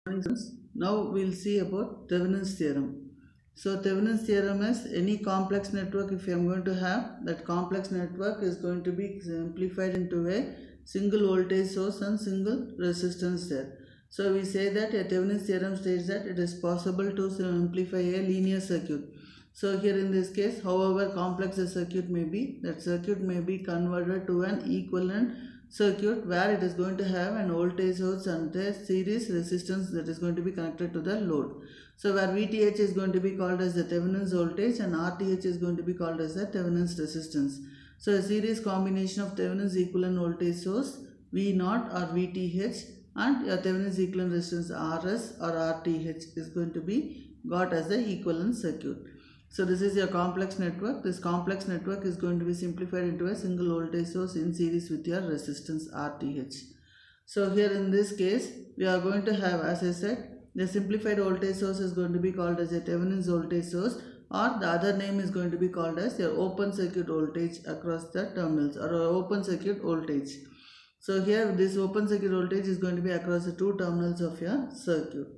Now we'll see about Thevenin's theorem. So Thevenin's theorem is any complex network, if I'm going to have, that complex network is going to be simplified into a single voltage source and single resistance there. So we say that a Thevenin's theorem states that it is possible to simplify a linear circuit. So here in this case, however complex the circuit may be, that circuit may be converted to an equivalent circuit where it is going to have an voltage source and a series resistance that is going to be connected to the load. So where VTH is going to be called as the Thevenin's voltage and RTH is going to be called as the Thevenin's resistance. So a series combination of Thevenin's equivalent voltage source V0 or VTH and your Thevenin's equivalent resistance RS or RTH is going to be got as the equivalent circuit. So this is your complex network. This complex network is going to be simplified into a single voltage source in series with your resistance RTH. So here in this case, we are going to have, as I said, the simplified voltage source is going to be called as a Thevenin's voltage source, or the other name is going to be called as your open circuit voltage across the terminals, or open circuit voltage. So here this open circuit voltage is going to be across the two terminals of your circuit.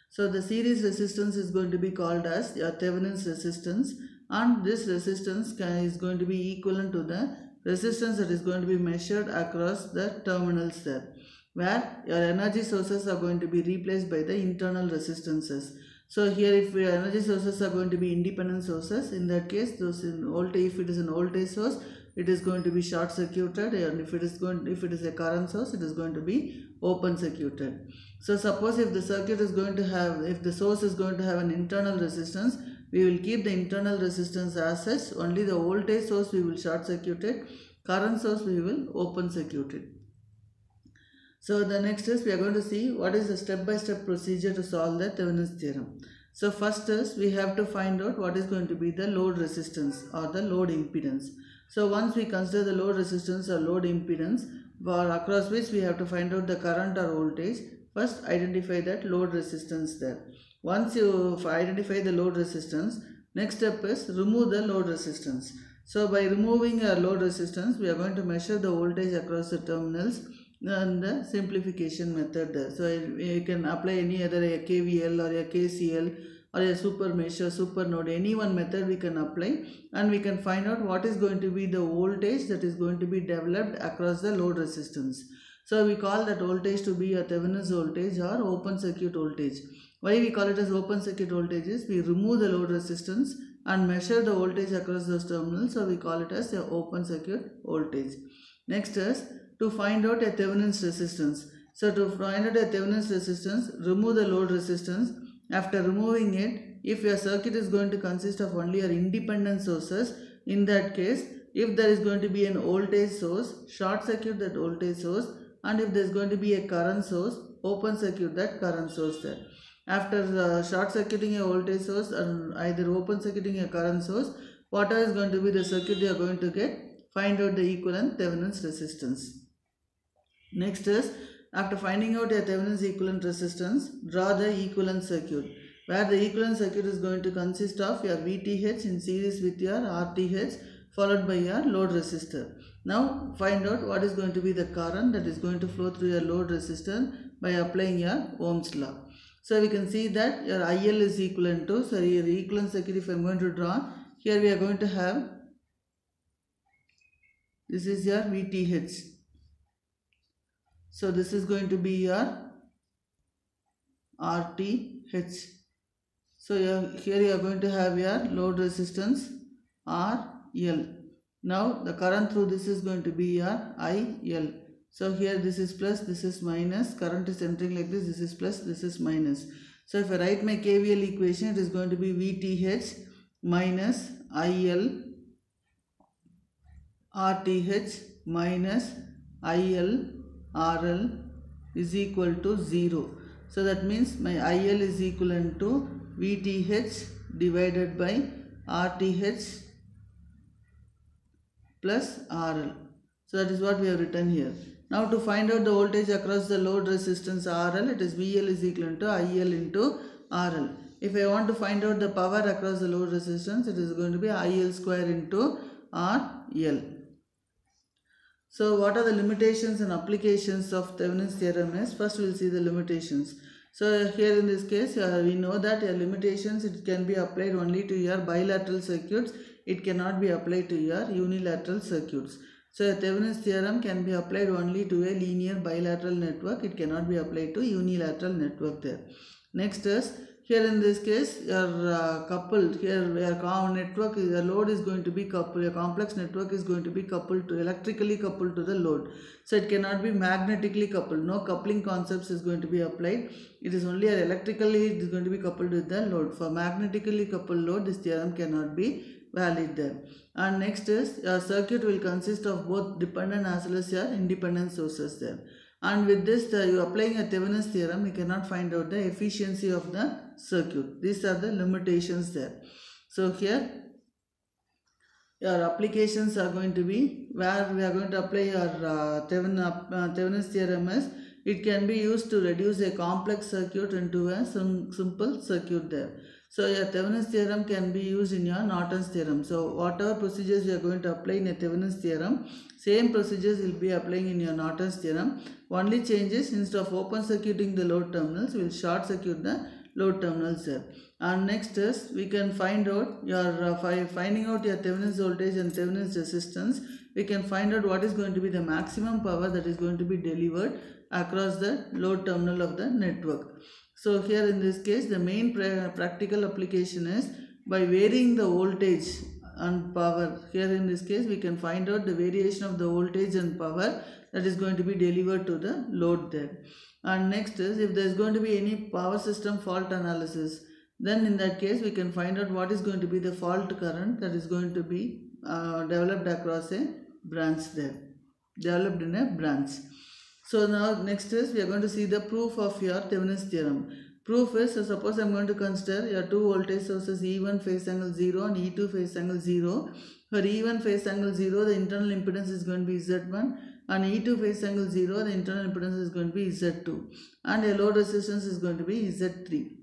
So the series resistance is going to be called as your Thevenin's resistance, and this resistance is going to be equivalent to the resistance that is going to be measured across the terminals there, where your energy sources are going to be replaced by the internal resistances. So here if your energy sources are going to be independent sources, in that case those in voltage, if it is an voltage source, it is going to be short circuited, and if it is a current source, it is going to be open circuited. So suppose if the circuit is going to have, if the source is going to have an internal resistance, we will keep the internal resistance as such. Only the voltage source we will short circuit it, current source we will open circuit it. So the next is we are going to see what is the step-by-step procedure to solve the Thevenin's theorem. So first is we have to find out what is going to be the load resistance or the load impedance. So once we consider the load resistance or load impedance, across which we have to find out the current or voltage, first identify that load resistance there. Once you identify the load resistance, next step is remove the load resistance. So by removing a load resistance, we are going to measure the voltage across the terminals and the simplification method there. So you can apply any other a KVL or a KCL or a super mesh or super node, any one method we can apply, and we can find out what is going to be the voltage that is going to be developed across the load resistance. So we call that voltage to be a Thevenin's voltage or open circuit voltage. Why we call it as open circuit voltage is we remove the load resistance and measure the voltage across those terminals, so we call it as the open circuit voltage. Next is to find out a Thevenin's resistance. So to find out a Thevenin's resistance, remove the load resistance. After removing it, if your circuit is going to consist of only your independent sources, in that case, if there is going to be an voltage source, short circuit that voltage source, and if there is going to be a current source, open circuit that current source there. After short circuiting a voltage source and either open circuiting a current source, whatever is going to be the circuit you are going to get, find out the equivalent Thevenin's resistance. Next is, after finding out a Thevenin's equivalent resistance, draw the equivalent circuit, where the equivalent circuit is going to consist of your VTH in series with your RTH followed by your load resistor. Now find out what is going to be the current that is going to flow through your load resistor by applying your Ohm's law. So we can see that your IL is equivalent to, so your equivalent circuit if I am going to draw, here we are going to have, this is your VTH. So this is going to be your RTH. So here you are going to have your load resistance RL. Now the current through this is going to be your IL. So here this is plus, this is minus, current is entering like this is plus, this is minus. So if I write my KVL equation, it is going to be VTH minus IL RTH minus IL RL is equal to 0. So that means my IL is equivalent to VTH divided by RTH plus RL. So that is what we have written here. Now to find out the voltage across the load resistance RL, it is VL is equivalent to IL into RL. If I want to find out the power across the load resistance, it is going to be IL square into RL. So what are the limitations and applications of Thevenin's theorem is, first we will see the limitations. So here in this case, we know that limitations, it can be applied only to your bilateral circuits. It cannot be applied to your unilateral circuits. So Thevenin's theorem can be applied only to a linear bilateral network. It cannot be applied to unilateral network there. Next is, here in this case, your coupled, here your network, your load is going to be coupled, your complex network is going to be coupled to, electrically coupled to the load. So it cannot be magnetically coupled. No coupling concepts is going to be applied. It is only electrically, it is going to be coupled with the load. For magnetically coupled load, this theorem cannot be valid there. And next is, your circuit will consist of both dependent as well as your independent sources there. And with this, you applying a Thevenin's theorem, you cannot find out the efficiency of the circuit. These are the limitations there. So here, your applications are going to be where we are going to apply your Thevenin's theorem is, it can be used to reduce a complex circuit into a simple circuit there. So your Thevenin's theorem can be used in your Norton's theorem. So whatever procedures you are going to apply in a Thevenin's theorem, same procedures will be applying in your Norton's theorem. Only changes, instead of open circuiting the load terminals, we will short circuit the load terminals there. And next is, we can find out your finding out your Thevenin's voltage and Thevenin's resistance. We can find out what is going to be the maximum power that is going to be delivered across the load terminal of the network. So here in this case, the main practical application is by varying the voltage and power. Here in this case, we can find out the variation of the voltage and power that is going to be delivered to the load there. And next is, if there is going to be any power system fault analysis, then in that case we can find out what is going to be the fault current that is going to be developed across a branch there, developed in a branch. So now next is, we are going to see the proof of your Thevenin's theorem. Proof is, so suppose I am going to consider your two voltage sources E1 phase angle 0 and E2 phase angle 0. For E1 phase angle 0, the internal impedance is going to be Z1, and E2 phase angle 0, the internal impedance is going to be Z2, and a load resistance is going to be Z3.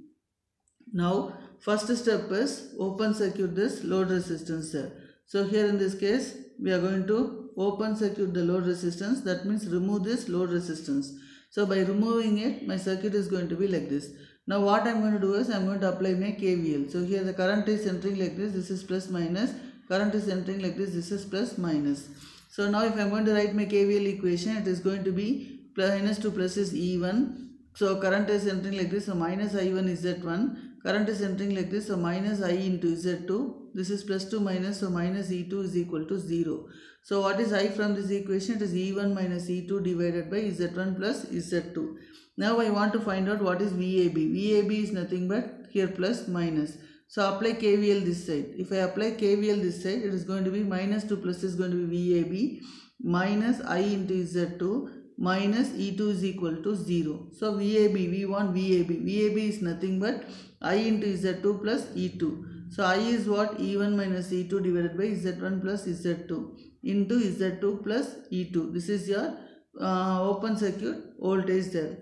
Now first step is open circuit this load resistance there. So here in this case, we are going to open circuit the load resistance. That means remove this load resistance. So by removing it, my circuit is going to be like this. Now what I am going to do is, I am going to apply my KVL. So here the current is entering like this, this is plus minus, current is entering like this is plus minus. So now if I am going to write my KVL equation, it is going to be minus to plus is E1. So current is entering like this, so minus I1 is Z1. Current is entering like this, so minus I into Z2. This is plus to minus, so minus E2 is equal to 0. So what is I from this equation? It is E1 minus E2 divided by Z1 plus Z2. Now I want to find out what is VAB. VAB is nothing but here plus minus. So apply KVL this side. If I apply KVL this side, it is going to be minus to plus is going to be VAB minus I into Z2 minus E2 is equal to 0. So VAB, we want VAB. VAB is nothing but I into Z2 plus E2. So I is what? E1 minus E2 divided by Z1 plus Z2 into Z2 plus E2. This is your open circuit voltage there.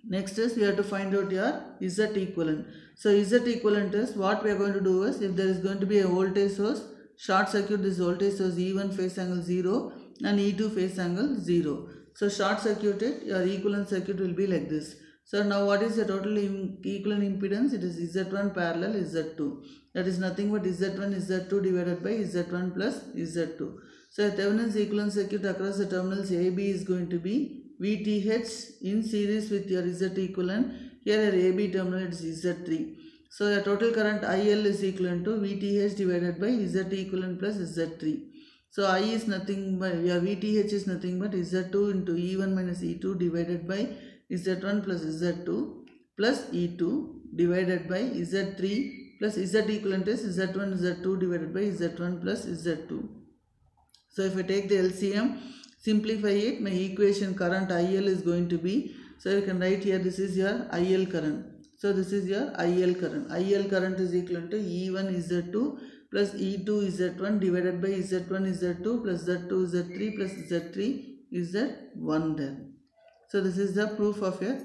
Next is, we have to find out your Z equivalent. So Z equivalent is, what we are going to do is, if there is going to be a voltage source, short circuit this voltage source E1 phase angle 0 and E2 phase angle 0. So short circuit it, your equivalent circuit will be like this. So now what is the total equivalent impedance? It is Z1 parallel Z2. That is nothing but Z1 Z2 divided by Z1 plus Z2. So Thevenin's equivalent circuit across the terminals AB is going to be VTH in series with your Z equivalent. Here at AB terminal it is Z3. So the total current IL is equivalent to VTH divided by Z equivalent plus Z3. So I is nothing but, your VTH is nothing but Z2 into E1 minus E2 divided by Z1 plus Z2 plus E2 divided by Z3 plus Z equivalent is Z1 Z2 divided by Z1 plus Z2. So if I take the LCM, simplify it, my equation current IL is going to be, so you can write here, this is your IL current. So this is your IL current. IL current is equivalent to E1 Z2 plus E2 Z1 divided by Z1 Z2 plus Z2 Z3 plus Z3 Z1 there. So this is the proof of your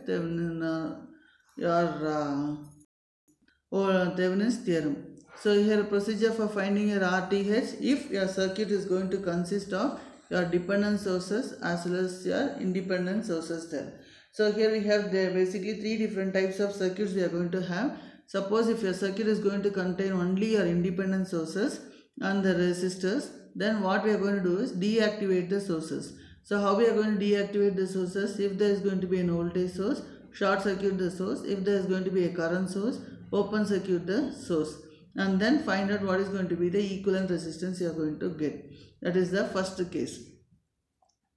Thevenin's theorem. So here a procedure for finding your RTH if your circuit is going to consist of your dependent sources as well as your independent sources there. So here we have basically three different types of circuits we are going to have. Suppose if your circuit is going to contain only your independent sources and the resistors, then what we are going to do is deactivate the sources. So how we are going to deactivate the sources? If there is going to be an voltage source, short circuit the source. If there is going to be a current source, open circuit the source, and then find out what is going to be the equivalent resistance you are going to get. That is the first case.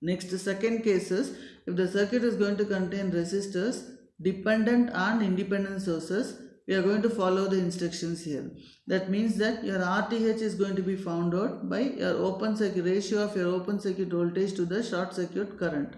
Next, the second case is if the circuit is going to contain resistors dependent on independent sources, we are going to follow the instructions here. That means that your RTH is going to be found out by your open circuit ratio of your open circuit voltage to the short circuit current.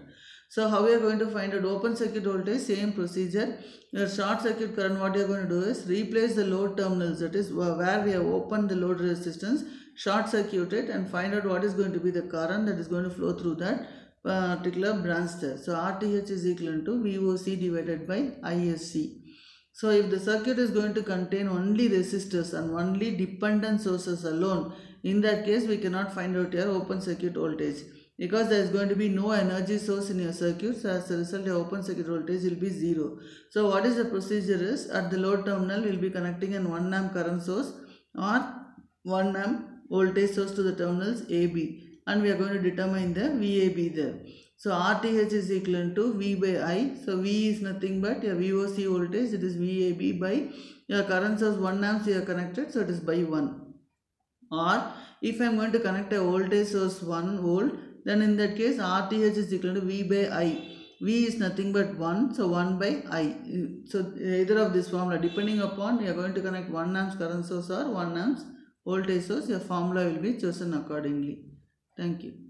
So how we are going to find out open circuit voltage? Same procedure. Your short circuit current, what you are going to do is replace the load terminals, that is where we have opened the load resistance, short circuit it and find out what is going to be the current that is going to flow through that particular branch there. So RTH is equal to VOC divided by ISC. So if the circuit is going to contain only resistors and only dependent sources alone, in that case we cannot find out your open circuit voltage, because there is going to be no energy source in your circuit. So as a result your open circuit voltage will be 0. So what is the procedure is, at the load terminal we will be connecting an 1 amp current source or 1 amp voltage source to the terminals AB, and we are going to determine the VAB there. So RTH is equal to V by I. So V is nothing but your VOC voltage, it is VAB by your current source 1 amp you are connected, so it is by 1. Or if I am going to connect a voltage source 1 volt, then in that case RTH is equal to V by I. V is nothing but 1, so 1 by I. So either of this formula, depending upon you are going to connect 1 amps current source or 1 amps voltage source, your formula will be chosen accordingly. Thank you.